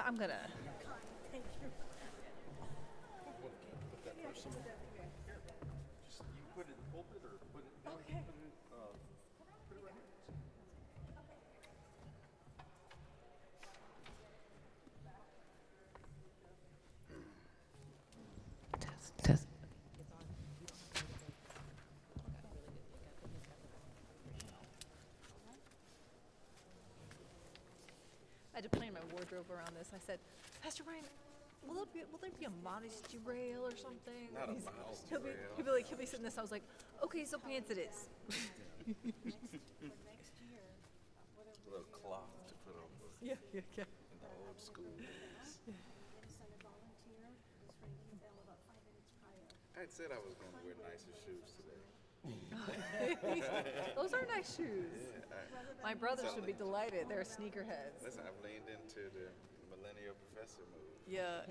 I'm gonna. Thank you. Put that for some. Just you put it in the pulpit or put it. Okay. Put it right here. Test. I had to plan my wardrobe around this. I said, Pastor Ryan, will there be a modesty rail or something? Not a He's- modesty he'll be, rail. He'll be sitting this. I was like, okay, so pants it is. Next year, whatever. A little cloth to put over Yeah. in the old school days. And send a volunteer, just ring his bell about 5 minutes prior. I had said I was going to wear nicer shoes today. Those are nice shoes. Yeah, My brothers should be delighted. They're sneakerheads. listen, I've leaned into the millennial professor move. Yeah.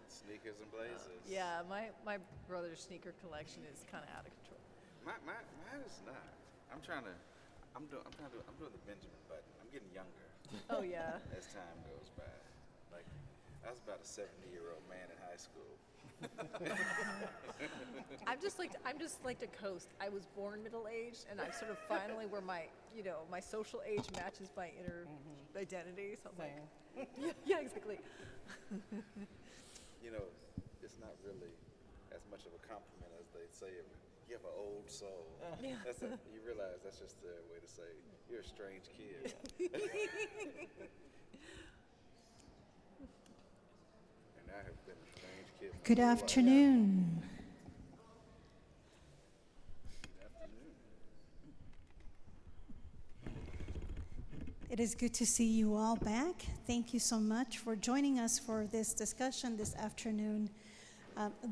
Sneakers and blazers. Yeah, my brother's sneaker collection is kind of out of control. Mine is not. I'm doing the Benjamin Button. I'm getting younger Oh yeah. as time goes by. Like I was about a 70-year-old man in high school. I'm just like to coast. I was born middle-aged, and I sort of finally where my social age matches my inner identity. So I'm like, yeah, exactly. You know, it's not really as much of a compliment as they say. You have an old soul. Yeah. You realize that's just their way to say you're a strange kid. And I have been a strange kid. my Good whole life. afternoon. Good afternoon. It is good to see you all back. Thank you so much for joining us for this discussion this afternoon.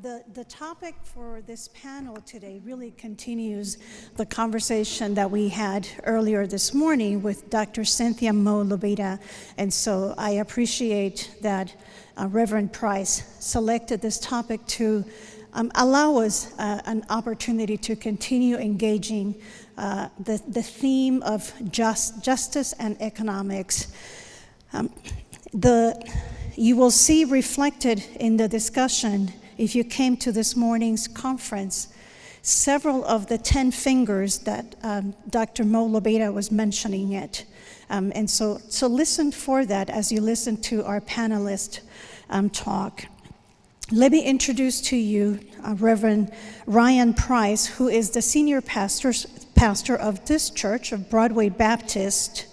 The topic for this panel today really continues the conversation that we had earlier this morning with Dr. Cynthia Mo Lobeda. And so I appreciate that Reverend Price selected this topic to allow us an opportunity to continue engaging the theme of justice and economics. You will see reflected in the discussion, if you came to this morning's conference, several of the 10 fingers that Dr. Mo Lobeda was mentioning it. And so listen for that as you listen to our panelist talk. Let me introduce to you Reverend Ryon Price, who is the senior pastor of this church, of Broadway Baptist.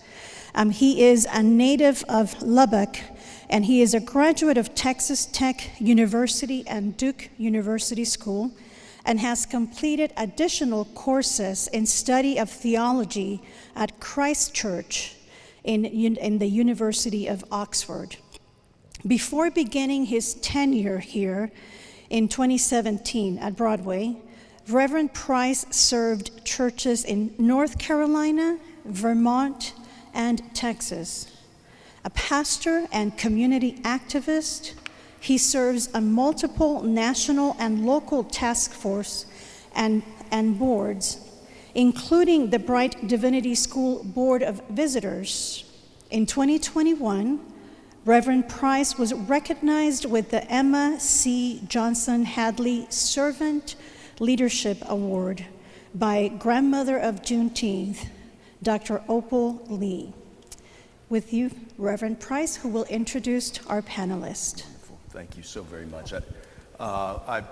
He is a native of Lubbock, and he is a graduate of Texas Tech University and Duke University School, and has completed additional courses in study of theology at Christ Church in the University of Oxford. Before beginning his tenure here in 2017 at Broadway, Reverend Price served churches in North Carolina, Vermont, and Texas. A pastor and community activist, he serves on multiple national and local task force and boards, including the Brite Divinity School Board of Visitors. In 2021, Reverend Price was recognized with the Emma C. Johnson Hadley Servant Leadership Award by Grandmother of Juneteenth, Dr. Opal Lee. With you, Reverend Price, who will introduce our panelists. Thank you so very much. I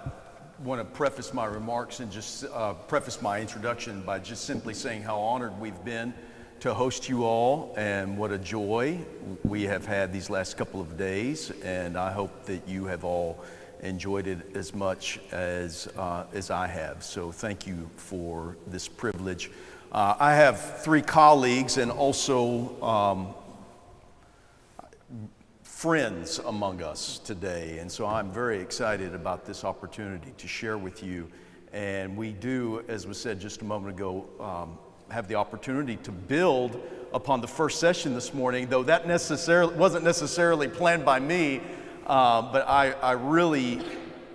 want to preface my remarks and just preface my introduction by just simply saying how honored we've been to host you all, and what a joy we have had these last couple of days, and I hope that you have all enjoyed it as much as I have. So thank you for this privilege. I have three colleagues and also friends among us today, and so I'm very excited about this opportunity to share with you. And we do, as was said just a moment ago, have the opportunity to build upon the first session this morning, though that wasn't necessarily planned by me, but I really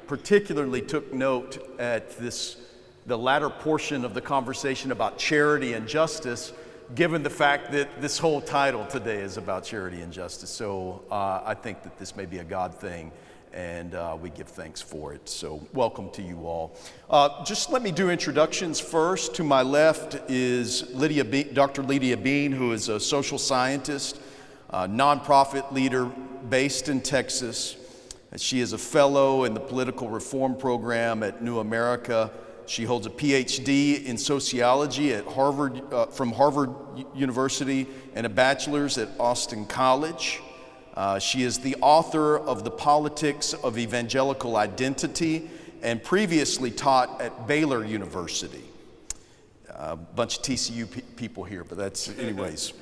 particularly took note at the latter portion of the conversation about charity and justice, given the fact that this whole title today is about charity and justice. So I think that this may be a God thing, and we give thanks for it. So welcome to you all. Just let me do introductions first. To my left is Dr. Lydia Bean, who is a social scientist, nonprofit leader based in Texas. She is a fellow in the political reform program at New America. She holds a PhD in sociology at Harvard, from Harvard University, and a bachelor's at Austin College. She is the author of The Politics of Evangelical Identity and previously taught at Baylor University. A bunch of TCU people here, but that's anyways.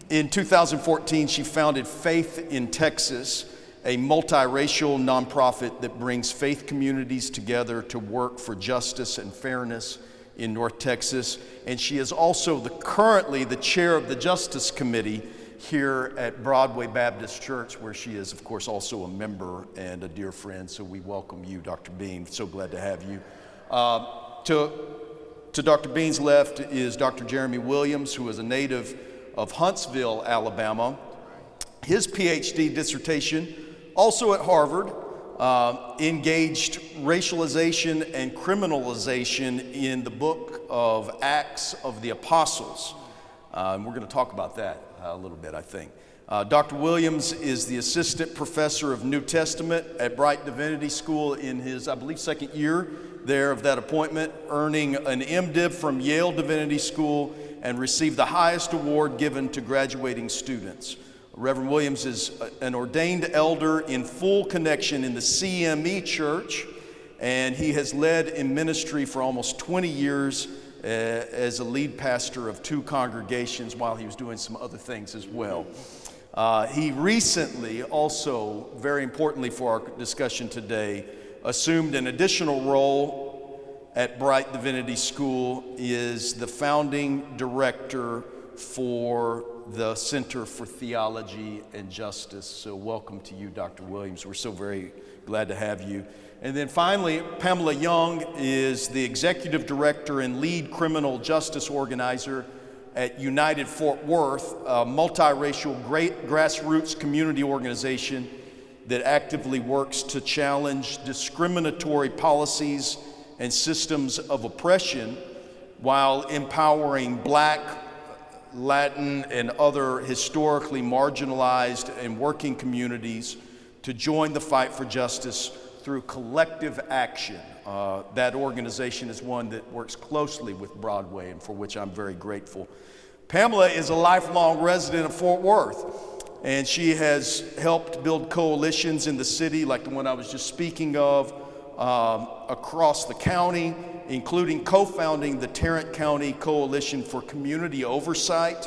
In 2014, she founded Faith in Texas, a multiracial nonprofit that brings faith communities together to work for justice and fairness in North Texas. And she is also currently the chair of the Justice Committee here at Broadway Baptist Church, where she is, of course, also a member and a dear friend. So we welcome you, Dr. Bean. So glad to have you. To Dr. Bean's left is Dr. Jeremy Williams, who is a native of Huntsville, Alabama. His PhD dissertation, also at Harvard, engaged racialization and criminalization in the book of Acts of the Apostles. And we're going to talk about that a little bit, I think. Dr. Williams is the assistant professor of New Testament at Brite Divinity School in his, I believe, second year there of that appointment, earning an MDiv from Yale Divinity School and received the highest award given to graduating students. Reverend Williams is an ordained elder in full connection in the CME Church, and he has led in ministry for almost 20 years as a lead pastor of 2 congregations while he was doing some other things as well. He recently also, very importantly for our discussion today, assumed an additional role at Brite Divinity School, is the founding director for the Center for Theology and Justice. So welcome to you, Dr. Williams. We're so very glad to have you. And then finally, Pamela Young is the executive director and lead criminal justice organizer at United Fort Worth, a multiracial grassroots community organization that actively works to challenge discriminatory policies and systems of oppression while empowering Black, Latin, and other historically marginalized and working communities to join the fight for justice through collective action. That organization is one that works closely with Broadway, and for which I'm very grateful. Pamela is a lifelong resident of Fort Worth, and she has helped build coalitions in the city, like the one I was just speaking of, across the county, including co-founding the Tarrant County Coalition for Community Oversight,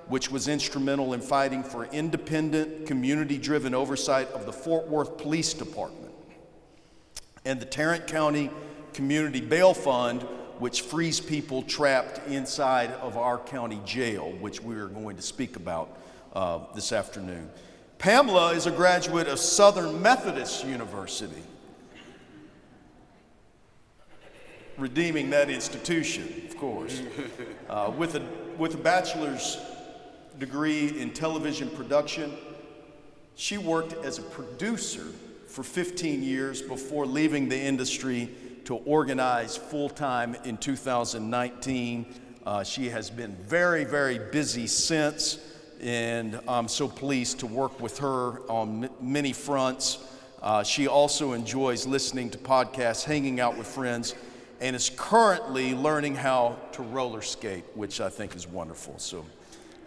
which was instrumental in fighting for independent, community-driven oversight of the Fort Worth Police Department, and the Tarrant County Community Bail Fund, which frees people trapped inside of our county jail, which we are going to speak about this afternoon. Pamela is a graduate of Southern Methodist University, redeeming that institution, of course, with a bachelor's degree in television production. She worked as a producer for 15 years before leaving the industry to organize full-time in 2019. She has been very, very busy since, and I'm so pleased to work with her on many fronts. She also enjoys listening to podcasts, hanging out with friends, and is currently learning how to roller skate, which I think is wonderful. So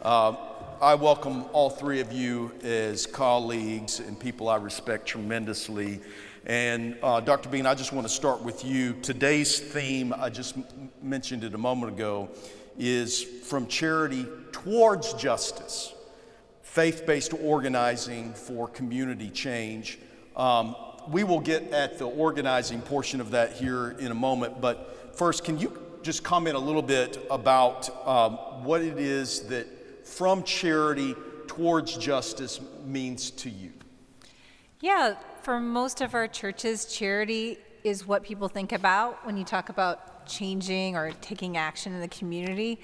I welcome all 3 of you as colleagues and people I respect tremendously. And Dr. Bean, I just want to start with you. Today's theme, I just mentioned it a moment ago, is from charity towards justice, faith-based organizing for community change. We will get at the organizing portion of that here in a moment, but first, can you just comment a little bit about what it is that from charity towards justice means to you? Yeah, for most of our churches, charity is what people think about when you talk about changing or taking action in the community.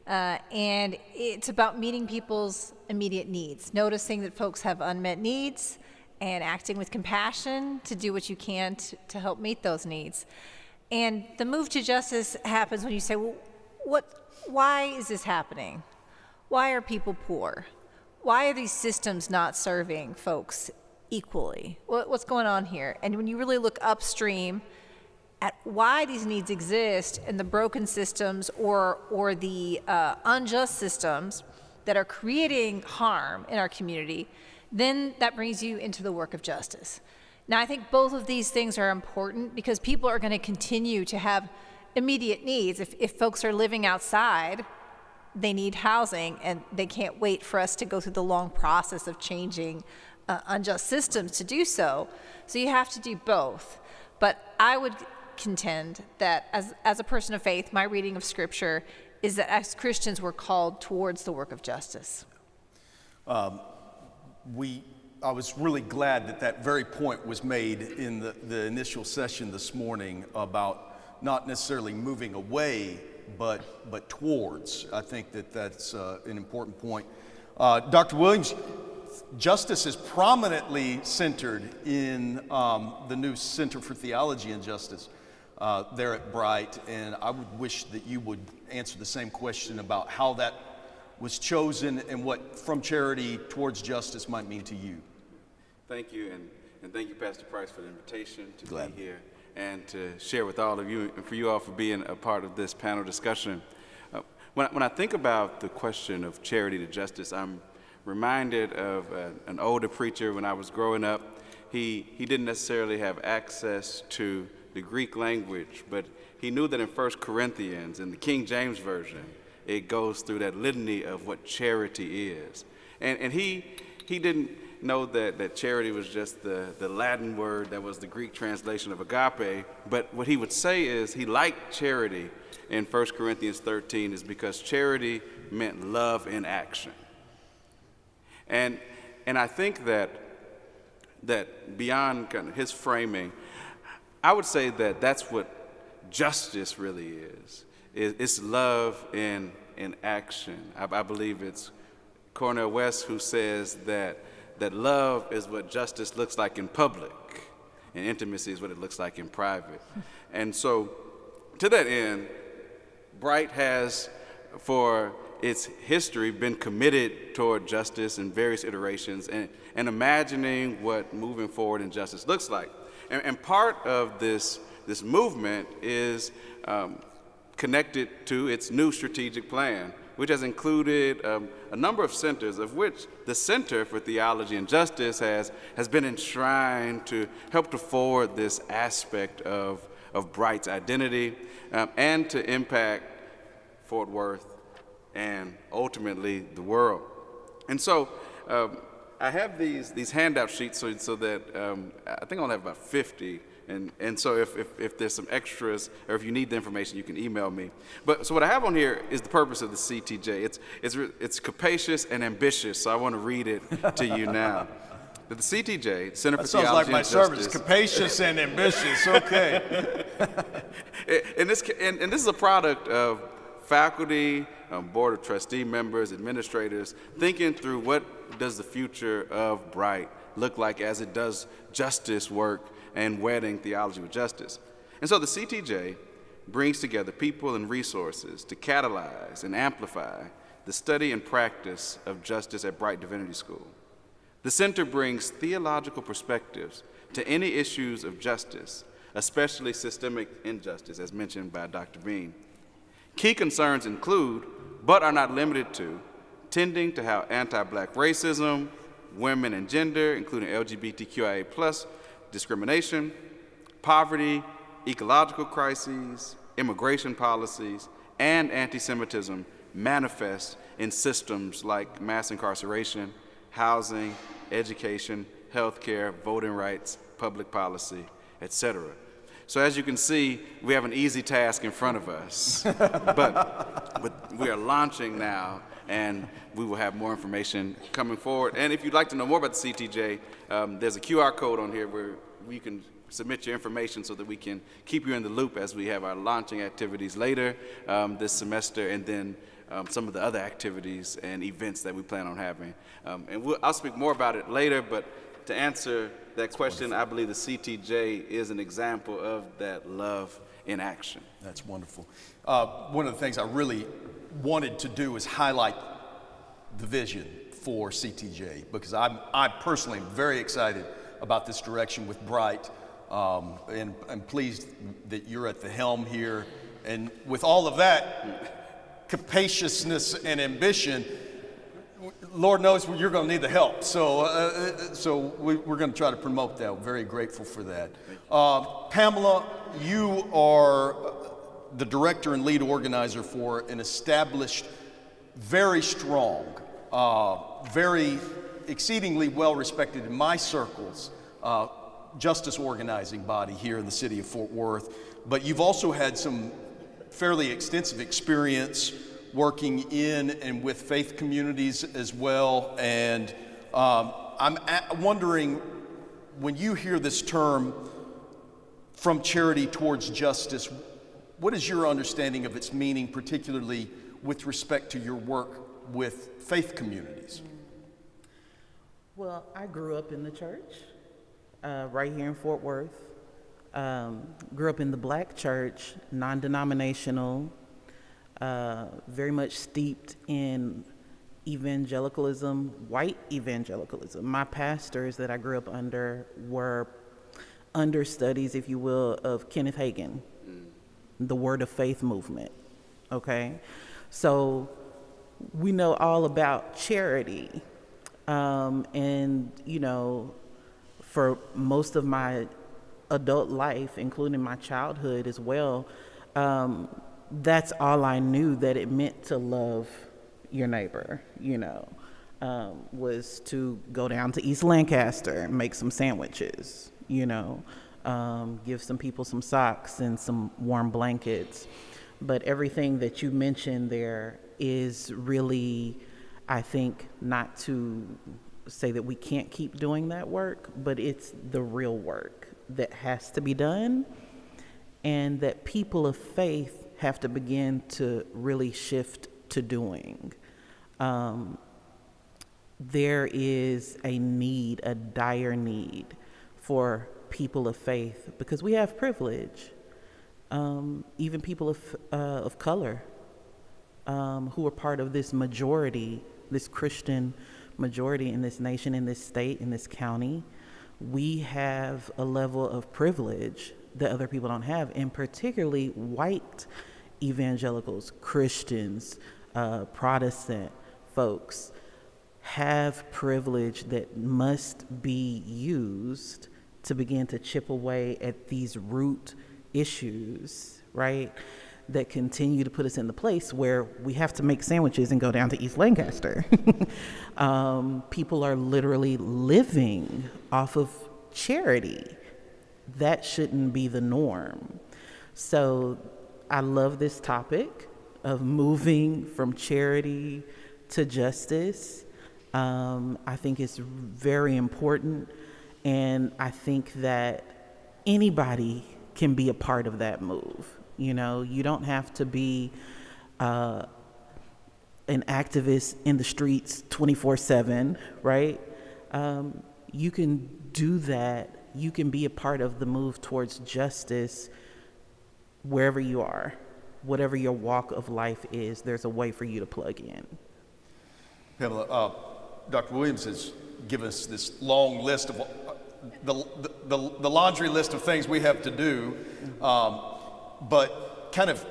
And it's about meeting people's immediate needs, noticing that folks have unmet needs and acting with compassion to do what you can to help meet those needs. And the move to justice happens when you say, well, why is this happening? Why are people poor? Why are these systems not serving folks equally? What's going on here? And when you really look upstream at why these needs exist and the broken systems or the unjust systems that are creating harm in our community, then that brings you into the work of justice. Now, I think both of these things are important because people are going to continue to have immediate needs. If folks are living outside, they need housing, and they can't wait for us to go through the long process of changing unjust systems to do so. So you have to do both. But I would contend that as a person of faith, my reading of Scripture is that as Christians we're called towards the work of justice. I was really glad that very point was made in the initial session this morning about not necessarily moving away, but towards. I think that's an important point. Dr. Williams, justice is prominently centered in the new Center for Theology and Justice there at Brite, and I would wish that you would answer the same question about how that was chosen and what from charity towards justice might mean to you. Thank you, and thank you, Pastor Price, for the invitation to be here and to share with all of you, and for you all for being a part of this panel discussion. When I think about the question of charity to justice, I'm reminded of an older preacher when I was growing up. He didn't necessarily have access to the Greek language, but he knew that in 1 Corinthians, in the King James Version, it goes through that litany of what charity is. And he didn't know that charity was just the Latin word that was the Greek translation of agape, but what he would say is he liked charity in 1 Corinthians 13 is because charity meant love in action. And I think that beyond kind of his framing, I would say that that's what justice really is. It's love in action. I believe it's Cornel West who says that love is what justice looks like in public, and intimacy is what it looks like in private. And so, to that end, Brite has, for its history, been committed toward justice in various iterations and imagining what moving forward in justice looks like. And part of this movement is connected to its new strategic plan, which has included a number of centers, of which the Center for Theology and Justice has been enshrined to help to forward this aspect of Brite's identity and to impact Fort Worth and ultimately the world. And so I have these handout sheets so that I think I only have about 50. And so if there's some extras, or if you need the information, you can email me. But so what I have on here is the purpose of the CTJ. It's capacious and ambitious, so I want to read it to you now. The CTJ, Center for Theology and Justice. Sounds like my service, capacious and ambitious, okay. And this is a product of faculty, board of trustee members, administrators, thinking through what does the future of Brite look like as it does justice work and wedding theology with justice. And so the CTJ brings together people and resources to catalyze and amplify the study and practice of justice at Brite Divinity School. The center brings theological perspectives to any issues of justice, especially systemic injustice, as mentioned by Dr. Bean. Key concerns include, but are not limited to, tending to how anti-Black racism, women and gender, including LGBTQIA+ discrimination, poverty, ecological crises, immigration policies, and anti-Semitism manifest in systems like mass incarceration, housing, education, healthcare, voting rights, public policy, etc. So as you can see, we have an easy task in front of us, but we are launching now, and we will have more information coming forward. And if you'd like to know more about the CTJ, there's a QR code on here where you can submit your information so that we can keep you in the loop as we have our launching activities later this semester, and then some of the other activities and events that we plan on having. I'll speak more about it later, but to answer that question, I believe the CTJ is an example of that love in action. That's wonderful. One of the things I really wanted to do is highlight the vision for CTJ, because I personally am very excited about this direction with Brite, and I'm pleased that you're at the helm here. And with all of that capaciousness and ambition, Lord knows you're going to need the help. So we're going to try to promote that. We're very grateful for that. Pamela, you are the director and lead organizer for an established, very strong, very exceedingly well respected in my circles, justice organizing body here in the city of Fort Worth. But you've also had some fairly extensive experience working in and with faith communities as well. And I'm wondering, when you hear this term, from charity towards justice, what is your understanding of its meaning, particularly with respect to your work with faith communities? Well, I grew up in the church right here in Fort Worth. Grew up in the black church, non-denominational, very much steeped in evangelicalism, white evangelicalism. My pastors that I grew up under were understudies, if you will, of Kenneth Hagin, the Word of Faith movement, okay? So we know all about charity. And, you know, for most of my adult life, including my childhood as well, that's all I knew that it meant to love your neighbor, you know, was to go down to East Lancaster and make some sandwiches, you know, give some people some socks and some warm blankets. But everything that you mentioned there is really, I think, not to say that we can't keep doing that work, but it's the real work that has to be done, and that people of faith have to begin to really shift to doing. There is a need, a dire need for people of faith, because we have privilege. Even people of color who are part of this majority, this Christian majority in this nation, in this state, in this county, we have a level of privilege that other people don't have, and particularly white evangelicals, Christians, Protestant folks have privilege that must be used to begin to chip away at these root issues, right, that continue to put us in the place where we have to make sandwiches and go down to East Lancaster. People are literally living off of charity. That shouldn't be the norm. So I love this topic of moving from charity to justice. I think it's very important, and I think that anybody can be a part of that move. You know, you don't have to be an activist in the streets 24/7, right? You can do that. You can be a part of the move towards justice wherever you are. Whatever your walk of life is, there's a way for you to plug in. Pamela, Dr. Williams has given us this long list of the laundry list of things we have to do, but kind of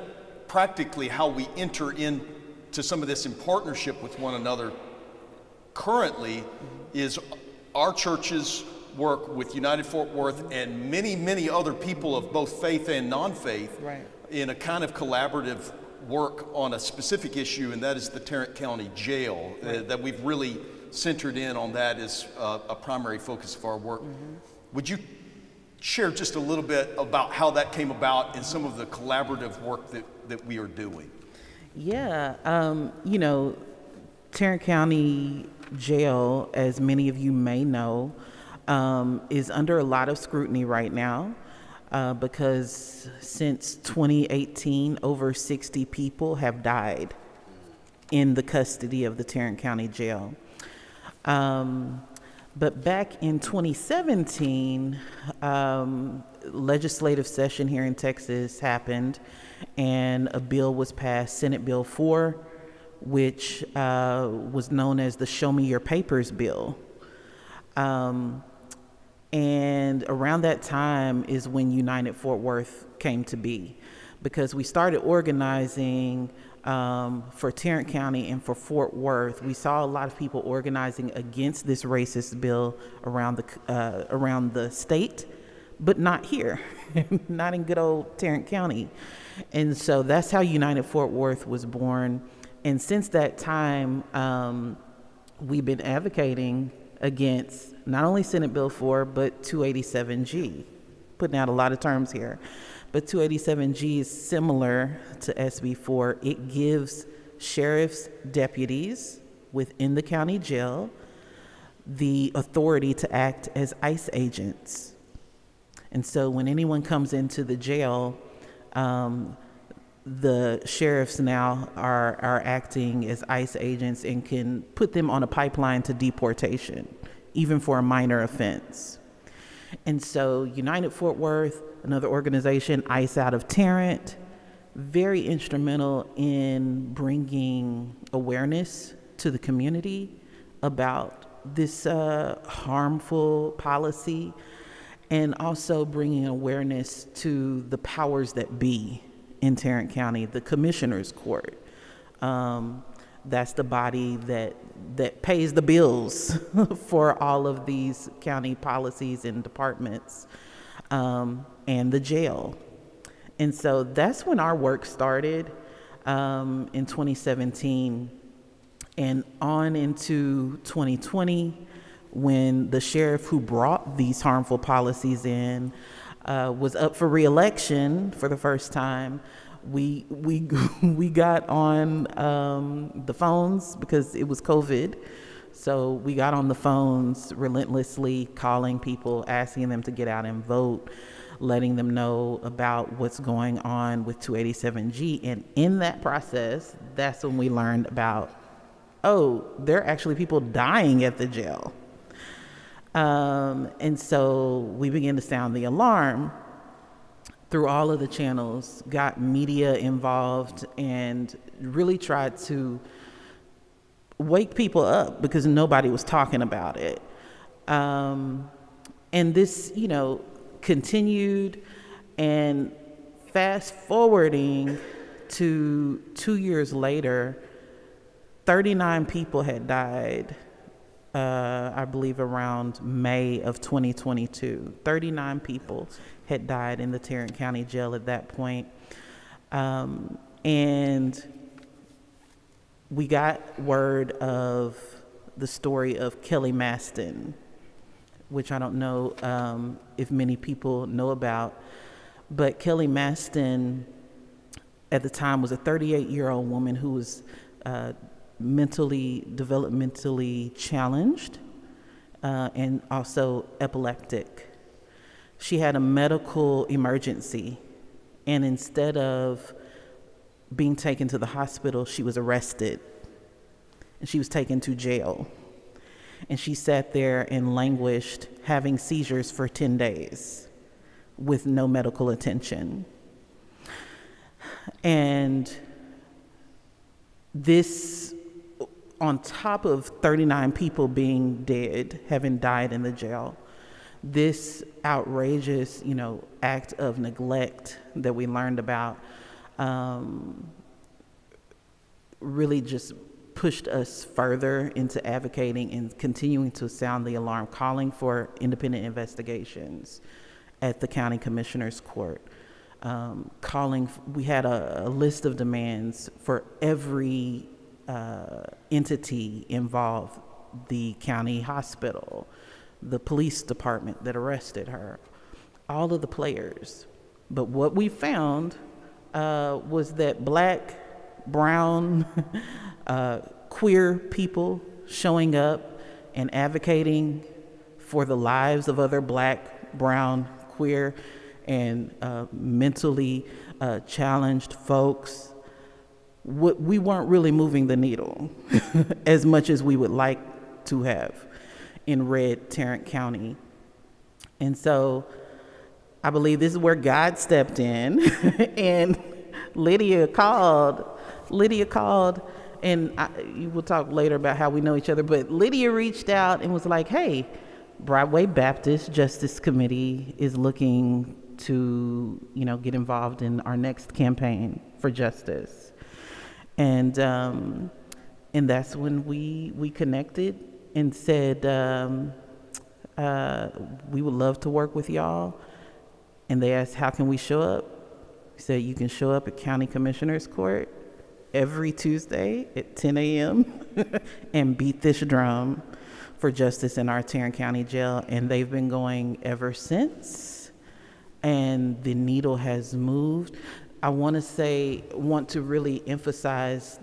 practically how we enter into some of this in partnership with one another currently is our church's work with United Fort Worth and many, many other people of both faith and non-faith, right, in a kind of collaborative work on a specific issue, and that is the Tarrant County Jail, right, that we've really centered in on that as a primary focus of our work. Mm-hmm. Would you share just a little bit about how that came about and some of the collaborative work that we are doing? Yeah, you know, Tarrant County Jail, as many of you may know, is under a lot of scrutiny right now because since 2018, over 60 people have died in the custody of the Tarrant County Jail. But back in 2017, legislative session here in Texas happened, and a bill was passed, Senate Bill 4, which was known as the Show Me Your Papers bill. And around that time is when United Fort Worth came to be, because we started organizing for Tarrant County and for Fort Worth. We saw a lot of people organizing against this racist bill around the state, but not here, not in good old Tarrant County. And so that's how United Fort Worth was born. And since that time, we've been advocating against not only Senate Bill 4, but 287G. Putting out a lot of terms here. But 287G is similar to SB 4. It gives sheriff's deputies within the county jail the authority to act as ICE agents. And so when anyone comes into the jail, the sheriffs now are acting as ICE agents and can put them on a pipeline to deportation, even for a minor offense. And so United Fort Worth, another organization, ICE out of Tarrant, very instrumental in bringing awareness to the community about this harmful policy, and also bringing awareness to the powers that be in Tarrant County, the Commissioner's Court. That's the body that pays the bills for all of these county policies and departments, and the jail. And so that's when our work started in 2017 and on into 2020, when the sheriff who brought these harmful policies in was up for re-election for the first time. We got on the phones because it was COVID. So we got on the phones relentlessly, calling people, asking them to get out and vote, letting them know about what's going on with 287G. And in that process, that's when we learned about, oh, there are actually people dying at the jail. And so we began to sound the alarm through all of the channels, got media involved, and really tried to wake people up because nobody was talking about it. And this, continued, and fast forwarding to 2 years later, 39 people had died, I believe around May of 2022. 39 people had died in the Tarrant County Jail at that point. And we got word of the story of Kelly Maston, which I don't know if many people know about, but Kelly Maston at the time was a 38-year-old woman who was developmentally challenged and also epileptic. She had a medical emergency, and instead of being taken to the hospital, she was arrested and she was taken to jail. And she sat there and languished, having seizures for 10 days with no medical attention. And this, on top of 39 people being dead, having died in the jail, this outrageous, act of neglect that we learned about really just pushed us further into advocating and continuing to sound the alarm, calling for independent investigations at the County Commissioner's Court. We had a list of demands for every entity involved: the county hospital, the police department that arrested her, all of the players. But what we found was that Black, brown, queer people showing up and advocating for the lives of other Black, brown, queer, and mentally challenged folks we weren't really moving the needle as much as we would like to have in red Tarrant County. And so I believe this is where God stepped in and Lydia called, and you will talk later about how we know each other, but Lydia reached out and was like, hey, Broadway Baptist Justice Committee is looking to, get involved in our next campaign for justice. And that's when we connected and said, we would love to work with y'all. And they asked, how can we show up? We said, you can show up at County Commissioner's Court every Tuesday at 10 a.m. and beat this drum for justice in our Tarrant County Jail. And they've been going ever since. And the needle has moved. I want to really emphasize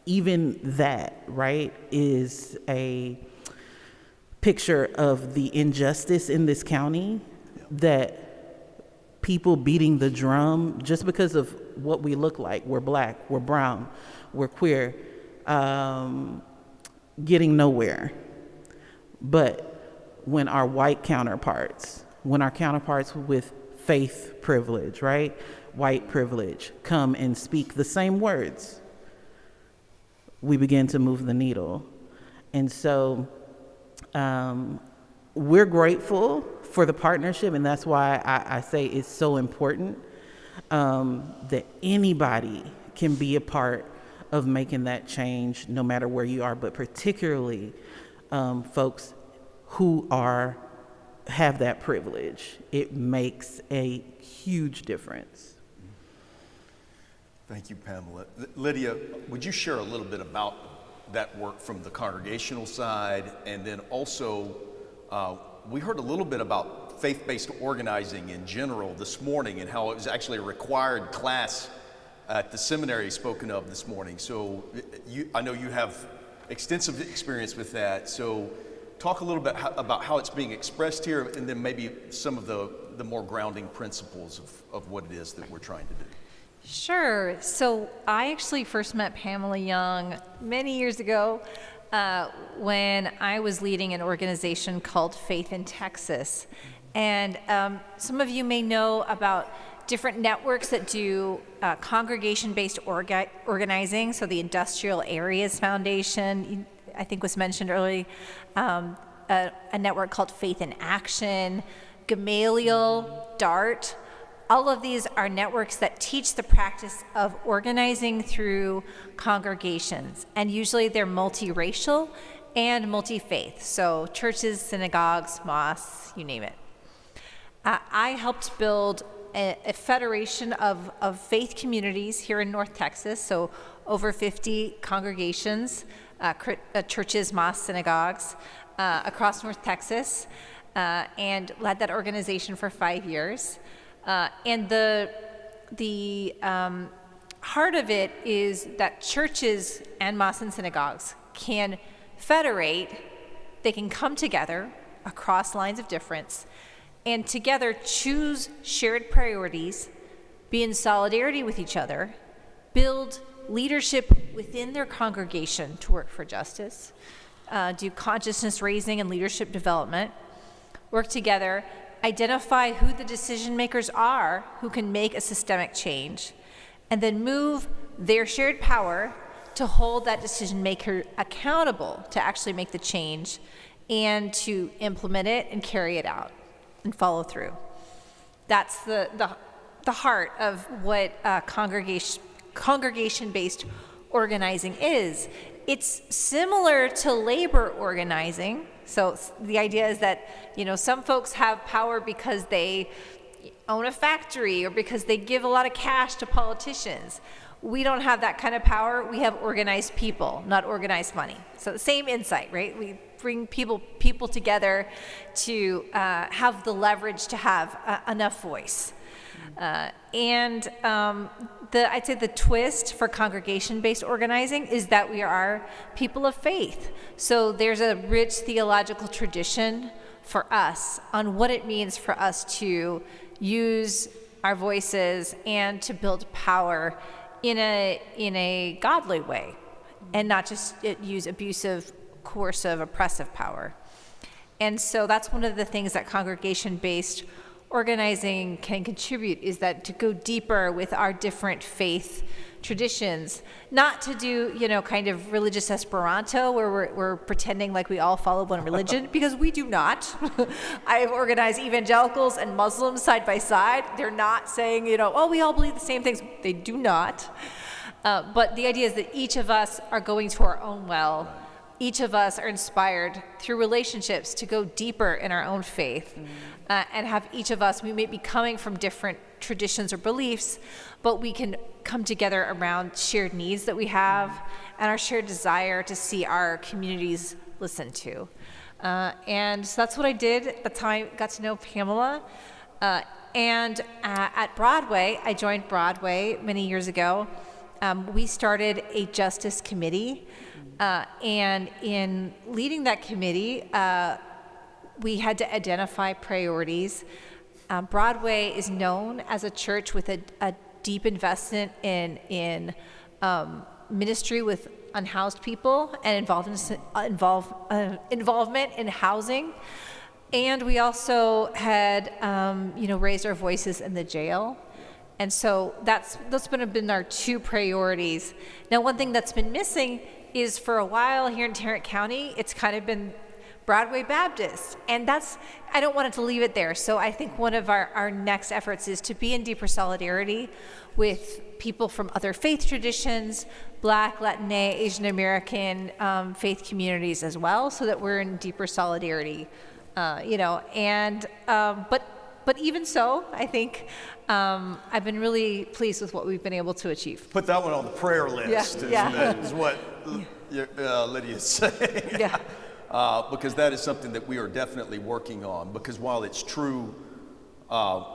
even that, right, is a picture of the injustice in this county, that people beating the drum just because of what we look like. We're black, we're brown, we're queer, getting nowhere. But when our white counterparts, with faith privilege, right, white privilege, come and speak the same words, we begin to move the needle. And so we're grateful for the partnership, and that's why I say it's so important that anybody can be a part of making that change, no matter where you are, but particularly folks who have that privilege. It makes a huge difference. Thank you, Pamela. Lydia, would you share a little bit about that work from the congregational side? And then also, we heard a little bit about faith-based organizing in general this morning and how it was actually a required class at the seminary spoken of this morning. So I know you have extensive experience with that. So talk a little bit about how it's being expressed here, and then maybe some of the more grounding principles of what it is that we're trying to do. Sure. So I actually first met Pamela Young many years ago when I was leading an organization called Faith in Texas. And some of you may know about different networks that do congregation-based organizing. So the Industrial Areas Foundation, I think was mentioned earlier, a network called Faith in Action, Gamaliel, DART. All of these are networks that teach the practice of organizing through congregations, and usually they're multiracial and multi-faith, so churches, synagogues, mosques, you name it. I helped build a federation of faith communities here in North Texas, so over 50 congregations, churches, mosques, synagogues across North Texas, and led that organization for 5 years. And the heart of it is that churches and mosques and synagogues can federate, they can come together across lines of difference, and together choose shared priorities, be in solidarity with each other, build leadership within their congregation to work for justice, do consciousness raising and leadership development, work together, identify who the decision makers are who can make a systemic change, and then move their shared power to hold that decision maker accountable to actually make the change and to implement it and carry it out and follow through. That's the heart of what congregation-based organizing is. It's similar to labor organizing. So the idea is that, some folks have power because they own a factory or because they give a lot of cash to politicians. We don't have that kind of power. We have organized people, not organized money. So the same insight, right? We bring people together to have the leverage to have enough voice. I'd say the twist for congregation-based organizing is that we are people of faith. So there's a rich theological tradition for us on what it means for us to use our voices and to build power in a godly way, and not just use abusive, coercive, oppressive power. And so that's one of the things that congregation-based organizing can contribute, is that to go deeper with our different faith traditions, not to do, kind of religious Esperanto where we're pretending like we all follow one religion, because we do not. I have organized evangelicals and Muslims side by side. They're not saying, we all believe the same things. They do not. But the idea is that each of us are going to our own well. Each of us are inspired through relationships to go deeper in our own faith, and have each of us, we may be coming from different traditions or beliefs, but we can come together around shared needs that we have and our shared desire to see our communities listened to. And so that's what I did. That's how I got to know Pamela. And at Broadway, I joined Broadway many years ago. We started a justice committee. And in leading that committee, we had to identify priorities. Broadway is known as a church with a deep investment in ministry with unhoused people and involvement in housing. And we also had, raised our voices in the jail. And so those have been our two priorities. Now, one thing that's been missing is, for a while here in Tarrant County, it's kind of been Broadway Baptist. And I don't want it to leave it there. So I think one of our next efforts is to be in deeper solidarity with people from other faith traditions, Black, Latina, Asian American faith communities as well, so that we're in deeper solidarity, but even so, I think I've been really pleased with what we've been able to achieve. Put that one on the prayer list, is what Lydia's saying. Yeah. Because that is something that we are definitely working on. Because while it's true,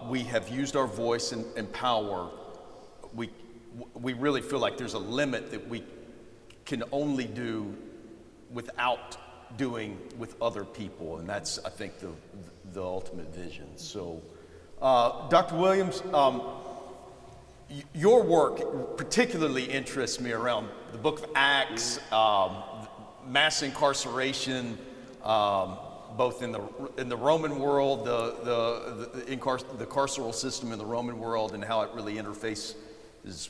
we have used our voice and power, we really feel like there's a limit that we can only do without doing with other people. And that's, I think, the ultimate vision. So, Dr. Williams, your work particularly interests me around the book of Acts, mass incarceration, both in the Roman world, the carceral system in the Roman world, and how it really interfaces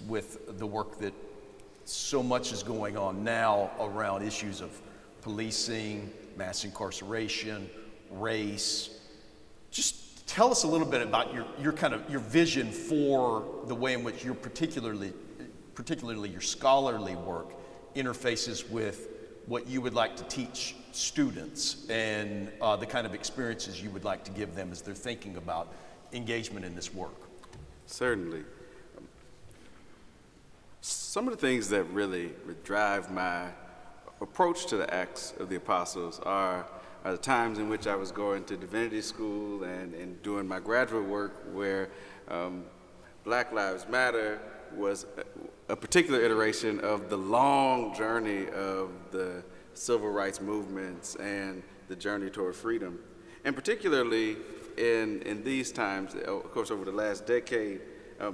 with the work that so much is going on now around issues of policing, mass incarceration, race. Just tell us a little bit about your vision for the way in which particularly your scholarly work interfaces with what you would like to teach students, and the kind of experiences you would like to give them as they're thinking about engagement in this work. Certainly. Some of the things that really drive my approach to the Acts of the Apostles are the times in which I was going to Divinity school and doing my graduate work, where Black Lives Matter was a particular iteration of the long journey of the civil rights movements and the journey toward freedom. And particularly in these times, of course, over the last decade,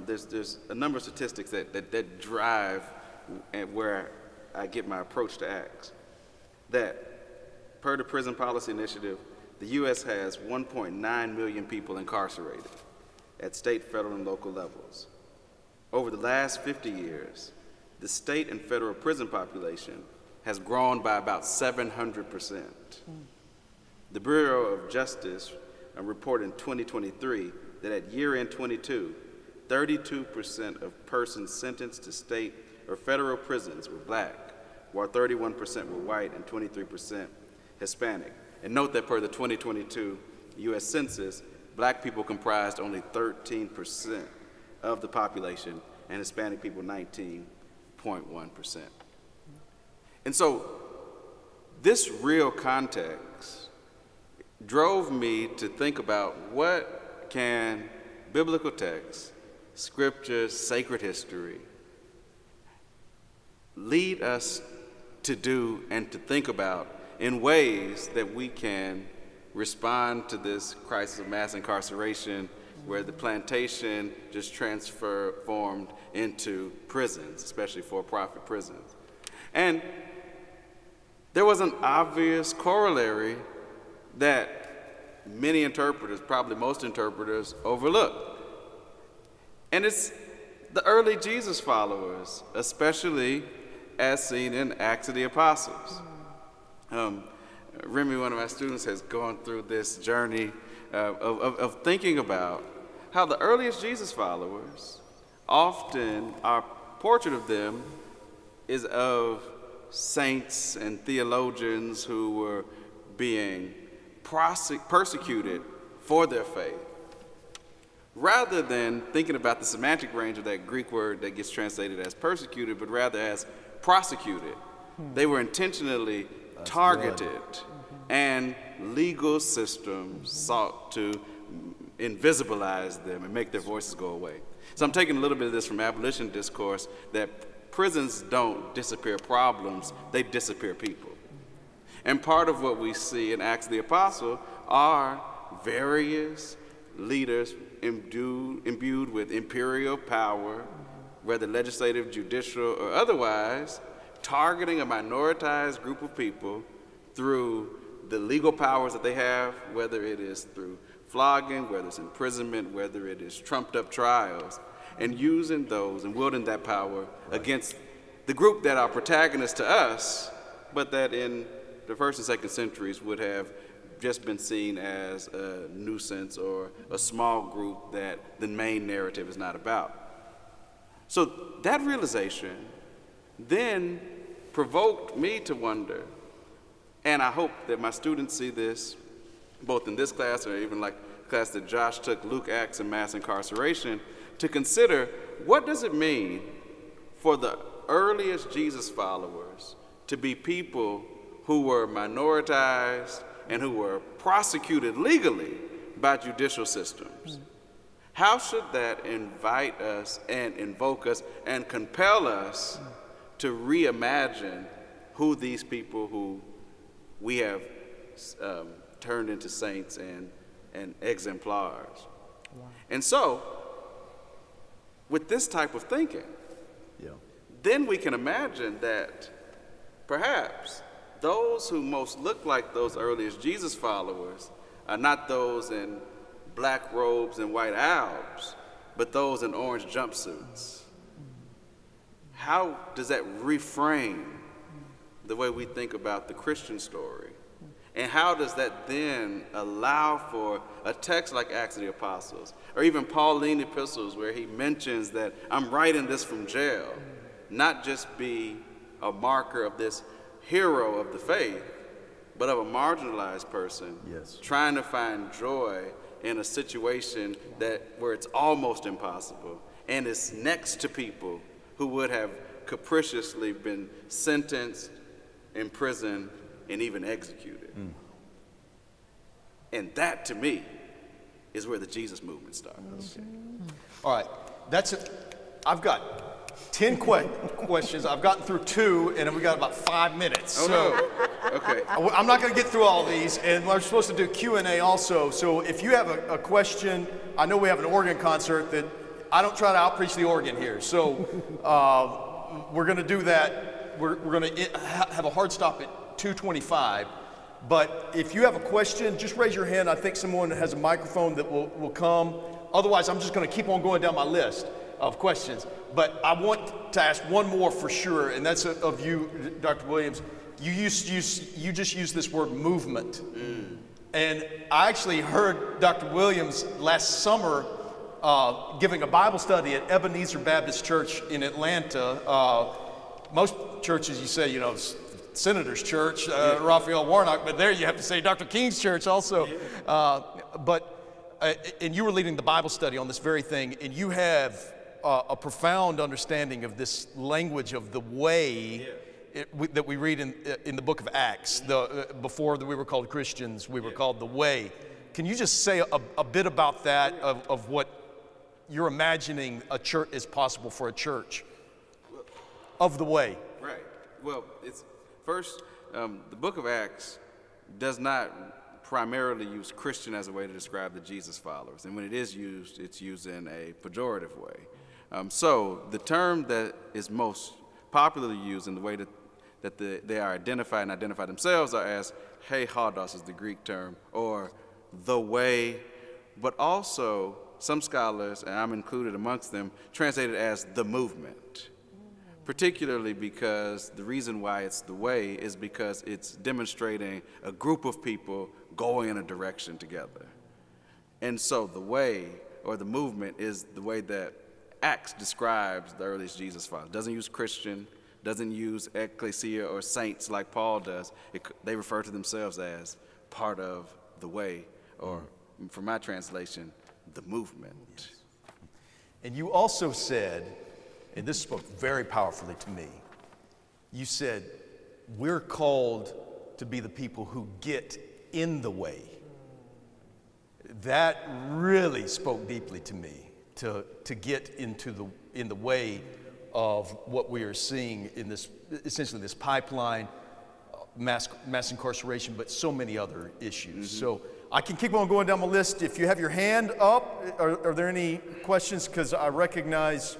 there's a number of statistics that drive where I get my approach to Acts. That per the Prison Policy Initiative, the U.S. has 1.9 million people incarcerated at state, federal, and local levels. Over the last 50 years, the state and federal prison population has grown by about 700%. The Bureau of Justice reported in 2023 that at year-end 22, 32% of persons sentenced to state or federal prisons were Black, while 31% were white and 23% Hispanic. And note that per the 2022 U.S. Census, Black people comprised only 13% of the population, and Hispanic people 19.1%. And so this real context drove me to think about what can biblical texts, scripture, sacred history, lead us to do and to think about in ways that we can respond to this crisis of mass incarceration where the plantation just transformed into prisons, especially for-profit prisons. And there was an obvious corollary that many interpreters, probably most interpreters, overlook. And it's the early Jesus followers, especially as seen in Acts of the Apostles. Remy, one of my students, has gone through this journey of thinking about how the earliest Jesus followers, often our portrait of them is of saints and theologians who were being persecuted for their faith, rather than thinking about the semantic range of that Greek word that gets translated as persecuted, but rather as prosecuted. They were intentionally targeted, and legal systems sought to invisibilize them and make their voices go away. So I'm taking a little bit of this from abolition discourse, that prisons don't disappear problems, they disappear people. And part of what we see in Acts of the Apostle are various leaders imbued with imperial power, whether legislative, judicial, or otherwise, targeting a minoritized group of people through the legal powers that they have, whether it is through flogging, whether it's imprisonment, whether it is trumped-up trials, and using those and wielding that power against the group that are protagonists to us, but that in the first and second centuries would have just been seen as a nuisance or a small group that the main narrative is not about. So that realization then provoked me to wonder, and I hope that my students see this both in this class or even like the class that Josh took, Luke, Acts, and Mass Incarceration, to consider what does it mean for the earliest Jesus followers to be people who were minoritized and who were prosecuted legally by judicial systems. How should that invite us and invoke us and compel us to reimagine who these people who we have turned into saints and exemplars? Wow. And so, with this type of thinking, then we can imagine that perhaps those who most look like those earliest Jesus followers are not those in black robes and white albs, but those in orange jumpsuits. How does that reframe the way we think about the Christian story? And how does that then allow for a text like Acts of the Apostles, or even Pauline epistles where he mentions that I'm writing this from jail, not just be a marker of this hero of the faith, but of a marginalized person trying to find joy in a situation where it's almost impossible and is next to people who would have capriciously been sentenced, imprisoned, and even executed. And that, to me, is where the Jesus movement starts. All right, that's it. I've got 10 questions. I've gotten through 2, and we got about 5 minutes. No. Okay. I'm not going to get through all of these, and we're supposed to do Q&A also. So if you have a question, I know we have an organ concert that I don't try to out-preach the organ here. So we're going to do that. We're going to have a hard stop at 2:25. But if you have a question, just raise your hand. I think someone has a microphone that will come. Otherwise, I'm just going to keep on going down my list of questions. But I want to ask one more for sure, and that's of you, Dr. Williams. You just used this word movement. And I actually heard Dr. Williams last summer giving a Bible study at Ebenezer Baptist Church in Atlanta. Most churches, you say, Senator's Church, Raphael Warnock, but there you have to say Dr. King's Church also. And you were leading the Bible study on this very thing, and you have a profound understanding of this language of the way that we read in the book of Acts. Before we were called Christians, we were called the way. Can you just say a bit about that, of what you're imagining a church is possible for a church of the way? Right. Well, it's first, the book of Acts does not primarily use Christian as a way to describe the Jesus followers. And when it is used, it's used in a pejorative way. So the term that is most popularly used in the way that they are identified and identify themselves are as He Hodos is the Greek term, or the way, but also some scholars, and I'm included amongst them, translate it as the movement. Particularly because the reason why it's the way is because it's demonstrating a group of people going in a direction together. And so the way, or the movement, is the way that Acts describes the earliest Jesus followers. Doesn't use Christian, doesn't use ecclesia or saints like Paul does. They refer to themselves as part of the way, or from my translation, the movement. Yes. And you also said, and this spoke very powerfully to me, you said, we're called to be the people who get in the way. That really spoke deeply to me, to get in the way of what we are seeing in this, essentially this pipeline, mass incarceration, but so many other issues. So I can keep on going down my list. If you have your hand up, are there any questions? Because I recognize,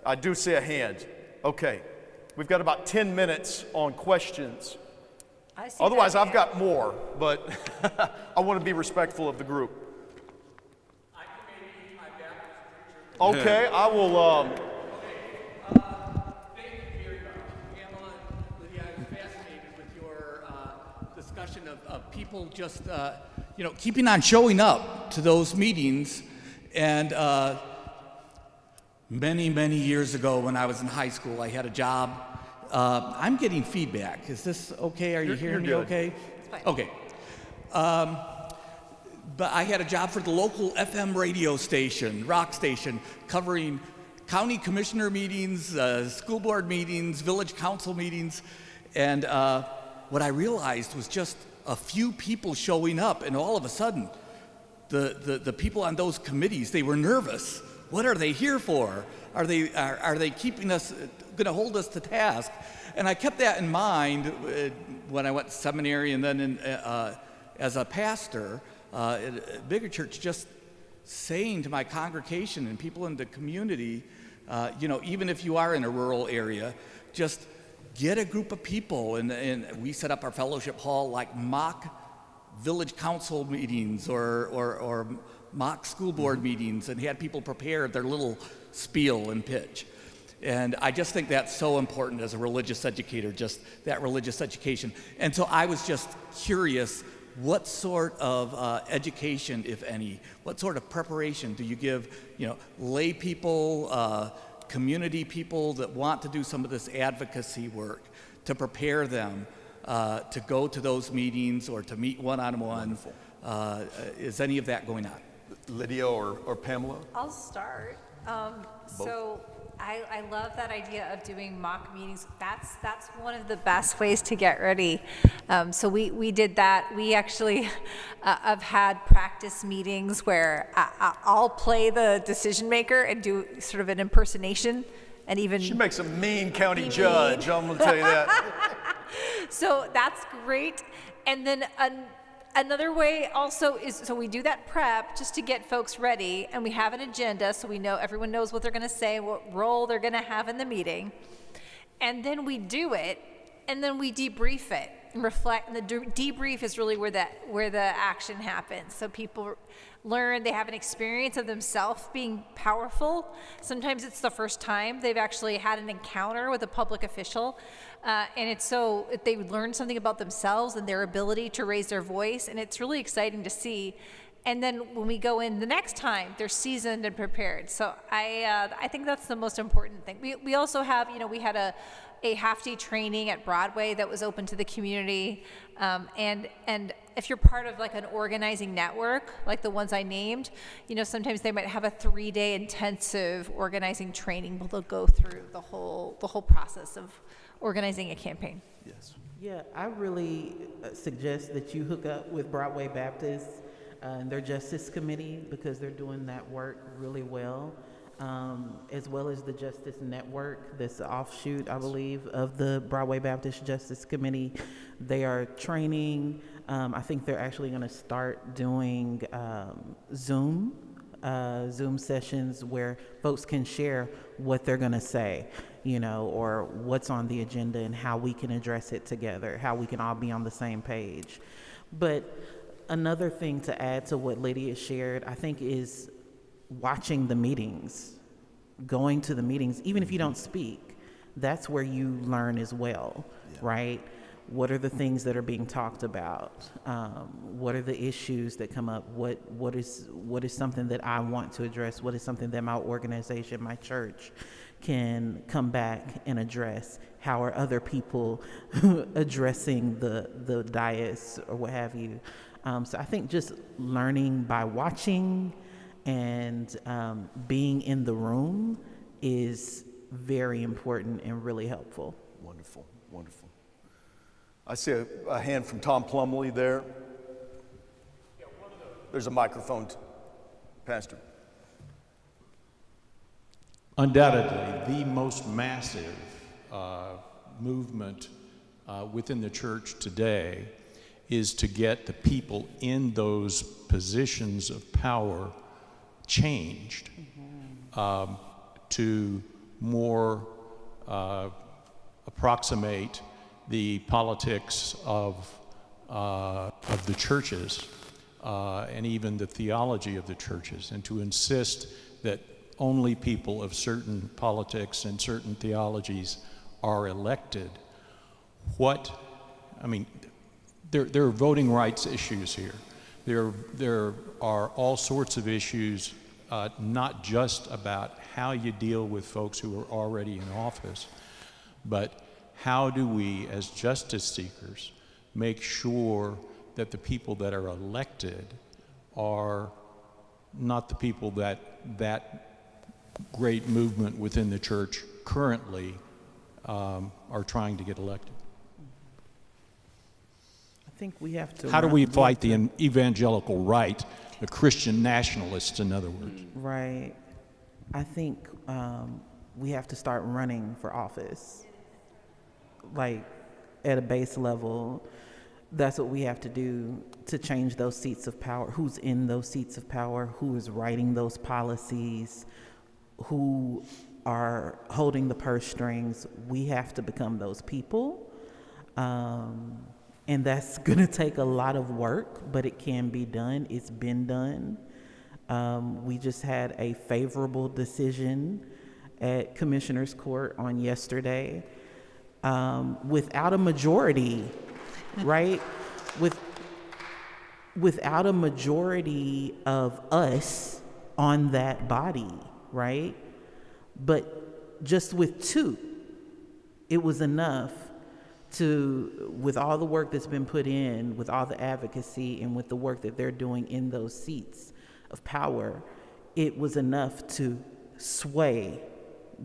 I do see a hand. Okay, we've got about 10 minutes on questions. Otherwise, I've got more, but I want to be respectful of the group. I can maybe use my Baptist preacher. Okay, I will. Thank you very much. Pamela, Lydia, I was fascinated with your discussion of people just, keeping on showing up to those meetings. And many, many years ago when I was in high school, I had a job. I'm getting feedback. Is this okay? Are you hearing me okay? It's fine. Okay. But I had a job for the local FM radio station, rock station, covering county commissioner meetings, school board meetings, village council meetings. And what I realized was just a few people showing up, and all of a sudden, the people on those committees, they were nervous. What are they here for? Are they keeping us, going to hold us to task? And I kept that in mind when I went to seminary, and then as a pastor at a bigger church, just saying to my congregation and people in the community, even if you are in a rural area, just get a group of people, and we set up our fellowship hall like mock village council meetings or mock school board meetings, and had people prepare their little spiel and pitch. And I just think that's so important as a religious educator, just that religious education. And so I was just curious, what sort of education, if any, what sort of preparation do you give, lay people, community people that want to do some of this advocacy work, to prepare them to go to those meetings or to meet one-on-one? Is any of that going on? Lydia or Pamela? I'll start. So I love that idea of doing mock meetings. That's one of the best ways to get ready. So we did that. We actually have had practice meetings where I'll play the decision maker and do sort of an impersonation, and even She makes a mean county judge, I'm going to tell you that. So that's great. And then another way also is, so we do that prep just to get folks ready, and we have an agenda so we know everyone knows what they're going to say, what role they're going to have in the meeting. And then we do it, and then we debrief it and reflect. And the debrief is really where the action happens. So people learn, they have an experience of themselves being powerful. Sometimes it's the first time they've actually had an encounter with a public official. And it's so they learn something about themselves and their ability to raise their voice, and it's really exciting to see. And then when we go in the next time, they're seasoned and prepared. So I think that's the most important thing. We also have, we had a half-day training at Broadway that was open to the community, and if you're part of like an organizing network, like the ones I named, sometimes they might have a 3-day intensive organizing training where they'll go through the whole process of organizing a campaign. Yes. Yeah, I really suggest that you hook up with Broadway Baptist and their Justice Committee, because they're doing that work really well, as well as the Justice Network, that's the offshoot, I believe, of the Broadway Baptist Justice Committee. They are training I think they're actually going to start doing Zoom sessions where folks can share what they're going to say, or what's on the agenda and how we can address it together, how we can all be on the same page. But another thing to add to what Lydia shared, I think, is watching the meetings, going to the meetings, even if you don't speak. That's where you learn as well, right? What are the things that are being talked about? What are the issues that come up? What is something that I want to address? What is something that my organization, my church, can come back and address? How are other people addressing the dais or what have you? So I think just learning by watching and being in the room is very important and really helpful. Wonderful, wonderful. I see a hand from Tom Plumley there. There's a microphone, Pastor. Undoubtedly, the most massive movement within the church today is to get the people in those positions of power changed to more approximate the politics of the churches and even the theology of the churches, and to insist that only people of certain politics and certain theologies are elected. There are voting rights issues here. There are all sorts of issues, not just about how you deal with folks who are already in office, but how do we, as justice seekers, make sure that the people that are elected are not the people that great movement within the church currently are trying to get elected? I think we have to. How do we fight the evangelical right, the Christian nationalists, in other words? Right. I think we have to start running for office, like at a base level. That's what we have to do to change those seats of power. Who's in those seats of power? Who is writing those policies? Who are holding the purse strings? We have to become those people. And that's going to take a lot of work, but it can be done. It's been done. We just had a favorable decision at Commissioner's Court on yesterday without a majority, right? Without a majority of us on that body, right? But just with two, it was enough to, with all the work that's been put in, with all the advocacy and with the work that they're doing in those seats of power, it was enough to sway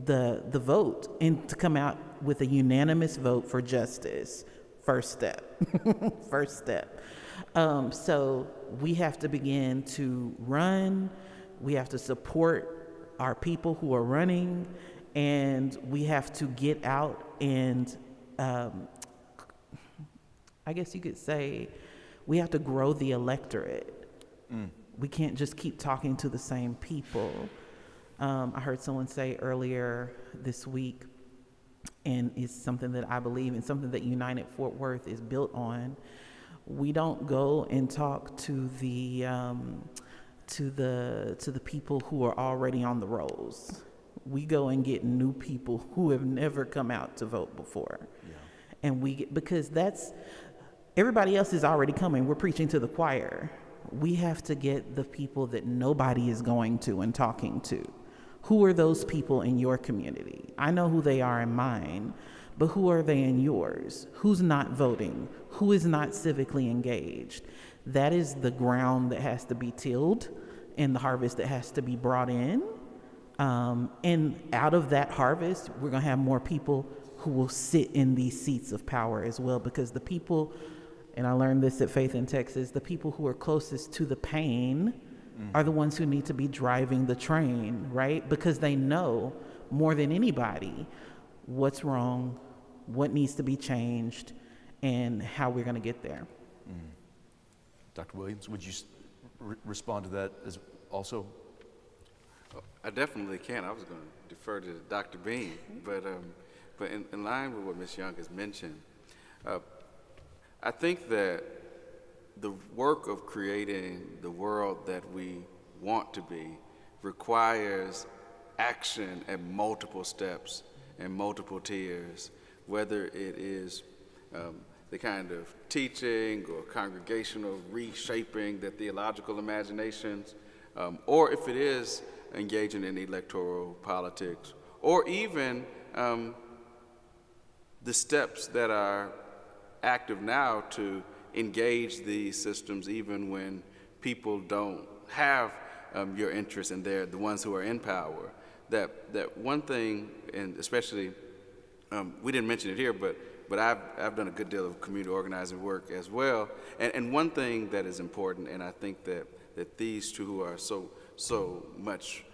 the vote and to come out with a unanimous vote for justice. First step. First step. So we have to begin to run. We have to support our people who are running, and we have to get out and I guess you could say we have to grow the electorate. We can't just keep talking to the same people. I heard someone say earlier this week, and it's something that I believe and something that United Fort Worth is built on. We don't go and talk to the people who are already on the rolls. We go and get new people who have never come out to vote before. Yeah. And because that's, everybody else is already coming. We're preaching to the choir. We have to get the people that nobody is going to and talking to. Who are those people in your community? I know who they are in mine, but who are they in yours? Who's not voting? Who is not civically engaged? That is the ground that has to be tilled and the harvest that has to be brought in. And out of that harvest, we're going to have more people who will sit in these seats of power as well, because the people, and I learned this at Faith in Texas, the people who are closest to the pain are the ones who need to be driving the train, right? Because they know more than anybody what's wrong, what needs to be changed, and how we're going to get there. Dr. Williams, would you respond to that as also? I definitely can. I was going to defer to Dr. Bean, but in line with what Ms. Young has mentioned, I think that the work of creating the world that we want to be requires action at multiple steps and multiple tiers, whether it is the kind of teaching or congregational reshaping, the theological imaginations, or if it is engaging in electoral politics, or even the steps that are active now to engage these systems even when people don't have your interest and they're the ones who are in power. That one thing, and especially, we didn't mention it here, but I've done a good deal of community organizing work as well. And one thing that is important, and I think that these two who are so much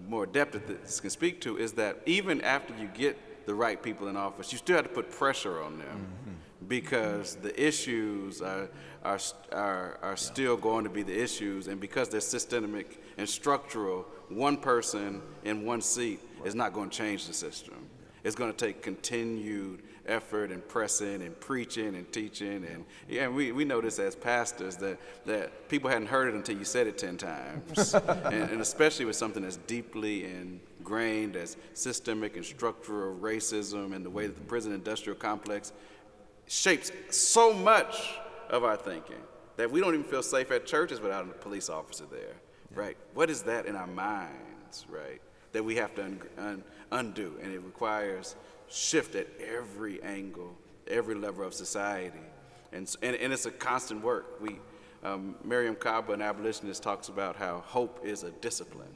more adept at this can speak to, is that even after you get the right people in office, you still have to put pressure on them, because the issues are still going to be the issues, and because they're systemic and structural, one person in one seat is not going to change the system. It's going to take continued effort and pressing and preaching and teaching, and we know this as pastors, that people hadn't heard it until you said it 10 times, and especially with something as deeply ingrained as systemic and structural racism and the way that the prison industrial complex shapes so much of our thinking that we don't even feel safe at churches without a police officer there, right? What is that in our minds, right, that we have to undo, and it requires shift at every angle, every level of society, and it's a constant work. Miriam Kaba, an abolitionist, talks about how hope is a discipline.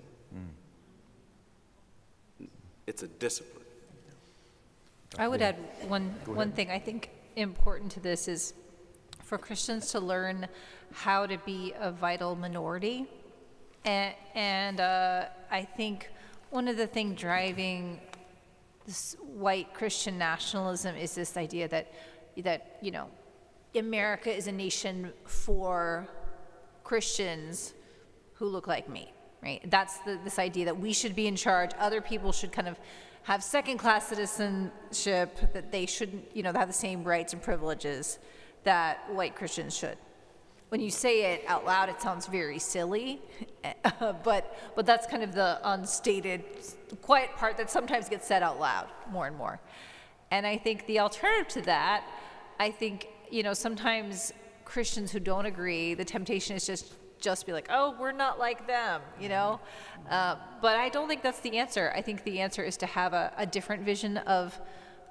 It's a discipline. I would add one thing I think important to this is for Christians to learn how to be a vital minority, and I think one of the things driving this white Christian nationalism is this idea that America is a nation for Christians who look like me, right? That's this idea that we should be in charge. Other people should kind of have second-class citizenship, that they shouldn't, have the same rights and privileges that white Christians should. When you say it out loud, it sounds very silly, but that's kind of the unstated, quiet part that sometimes gets said out loud more and more. And I think the alternative to that, sometimes Christians who don't agree, the temptation is just be like, oh, we're not like them, But I don't think that's the answer. I think the answer is to have a different vision of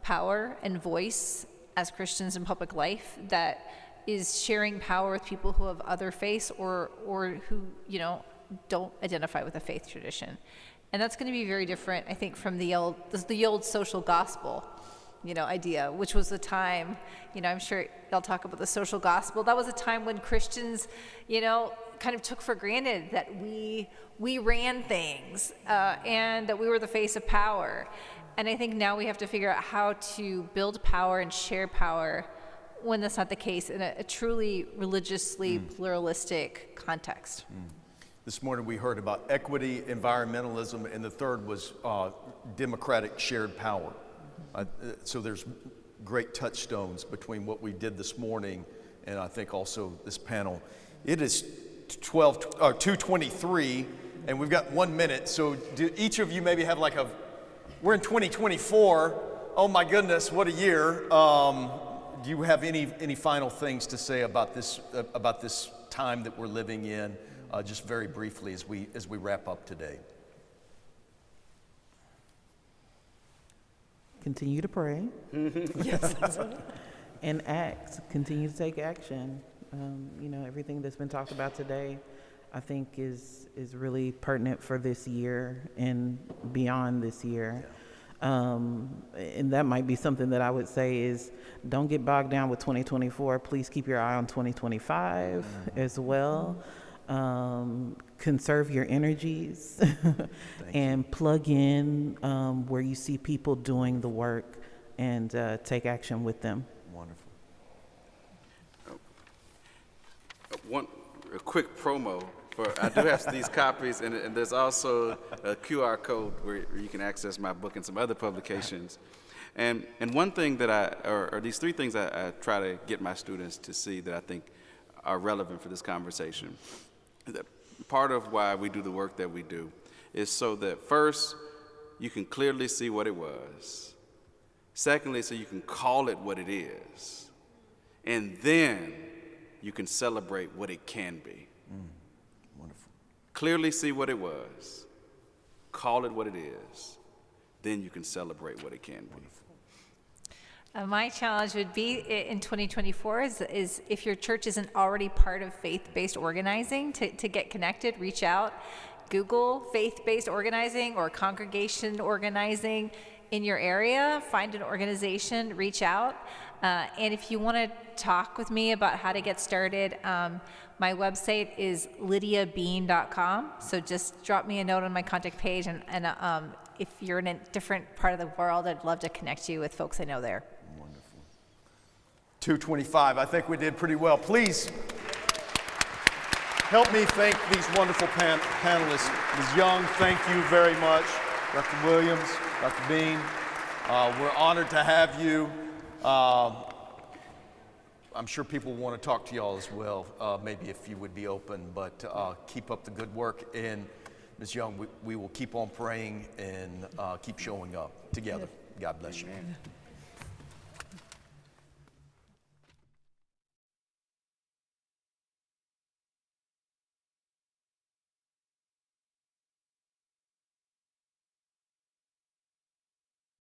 power and voice as Christians in public life that is sharing power with people who have other faiths or who, don't identify with a faith tradition. And that's going to be very different, I think, from the old social gospel, idea, which was the time, I'm sure y'all talk about the social gospel. That was a time when Christians, kind of took for granted that we ran things and that we were the face of power. And I think now we have to figure out how to build power and share power when that's not the case in a truly religiously pluralistic context. This morning we heard about equity, environmentalism, and the third was democratic shared power. So there's great touchstones between what we did this morning and I think also this panel. It is 2:23, and we've got 1 minute. So do each of you maybe have we're in 2024. Oh my goodness, what a year. Do you have any final things to say about this time that we're living in, just very briefly as we wrap up today? Continue to pray. Yes. And act. Continue to take action. Everything that's been talked about today, I think is really pertinent for this year and beyond this year. And that might be something that I would say is don't get bogged down with 2024. Please keep your eye on 2025 as well. Conserve your energies and plug in where you see people doing the work and take action with them. Wonderful. a quick promo. I do have these copies, and there's also a QR code where you can access my book and some other publications. And one thing that or these three things I try to get my students to see that I think are relevant for this conversation. That part of why we do the work that we do is so that first, you can clearly see what it was. Secondly, so you can call it what it is. And then you can celebrate what it can be. Wonderful. Clearly see what it was, call it what it is, then you can celebrate what it can be. My challenge would be in 2024 is if your church isn't already part of faith-based organizing, to get connected, reach out, Google faith-based organizing or congregation organizing in your area, find an organization, reach out. And if you want to talk with me about how to get started, my website is lydiabean.com. So just drop me a note on my contact page, and if you're in a different part of the world, I'd love to connect you with folks I know there. 2:25. I think we did pretty well. Please help me thank these wonderful panelists. Ms. Young, thank you very much. Dr. Williams, Dr. Bean, we're honored to have you. I'm sure people want to talk to y'all as well, maybe if you would be open, but keep up the good work. And Ms. Young, we will keep on praying and keep showing up together. God bless you. Amen.